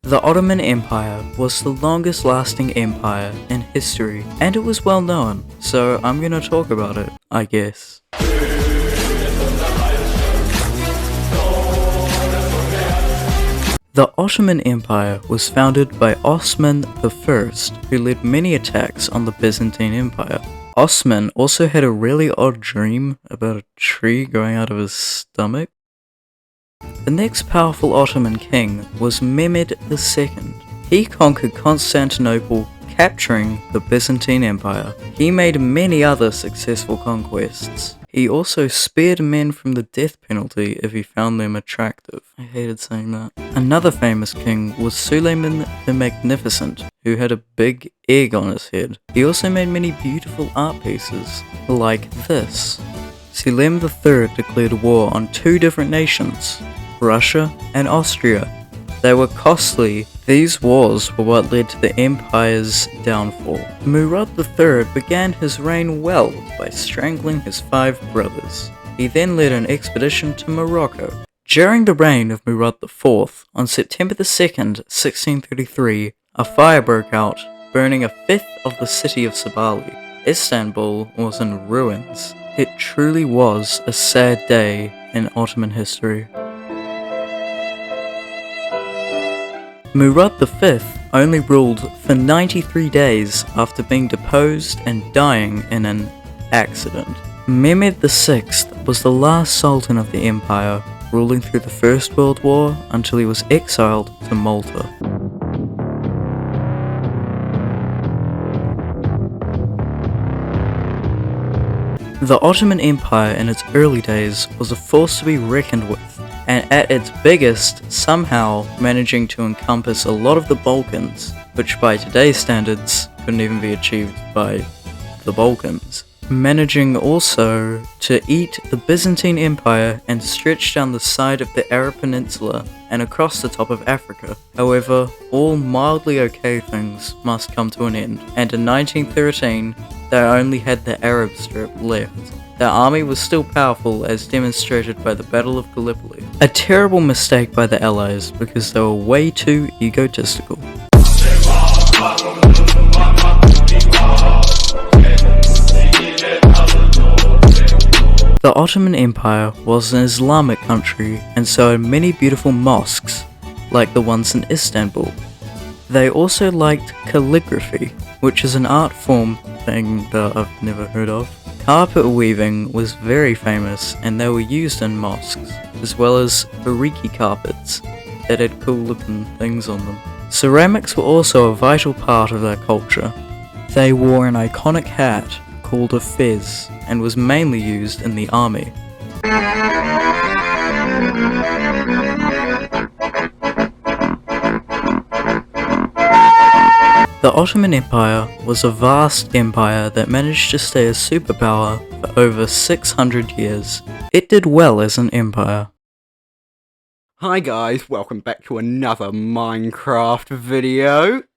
The Ottoman Empire was the longest lasting empire in history, and it was well known, so I'm gonna talk about it, I guess. The Ottoman Empire was founded by Osman I, who led many attacks on the Byzantine Empire. Osman also had a really odd dream about a tree growing out of his stomach. The next powerful Ottoman king was Mehmed II. He conquered Constantinople, capturing the Byzantine Empire. He made many other successful conquests. He also spared men from the death penalty if he found them attractive. I hated saying that. Another famous king was Suleiman the Magnificent, who had a big egg on his head. He also made many beautiful art pieces, like this. Selim III declared war on two different nations, Russia and Austria. They were costly. These wars were what led to the empire's downfall. Murad III began his reign well by strangling his 5 brothers. He then led an expedition to Morocco. During the reign of Murad IV, on September 2nd, 1633, a fire broke out, burning a fifth of the city of Sabali. Istanbul was in ruins. It truly was a sad day in Ottoman history. Murad V only ruled for 93 days after being deposed and dying in an accident. Mehmed VI was the last sultan of the empire, ruling through the First World War until he was exiled to Malta. The Ottoman Empire in its early days was a force to be reckoned with, and at its biggest, somehow managing to encompass a lot of the Balkans, which by today's standards couldn't even be achieved by the Balkans. Managing also to eat the Byzantine Empire and stretch down the side of the Arab Peninsula and across the top of Africa. However, all mildly okay things must come to an end, and in 1913, they only had the Arab Strip left. Their army was still powerful, as demonstrated by the Battle of Gallipoli. A terrible mistake by the Allies because they were way too egotistical. The Ottoman Empire was an Islamic country and so had many beautiful mosques, like the ones in Istanbul. They also liked calligraphy, which is an art form thing that I've never heard of. Carpet weaving was very famous and they were used in mosques, as well as hariki carpets that had cool looking things on them. Ceramics were also a vital part of their culture. They wore an iconic hat called a fez and was mainly used in the army. The Ottoman Empire was a vast empire that managed to stay a superpower for over 600 years. It did well as an empire. Hi guys, welcome back to another Minecraft video.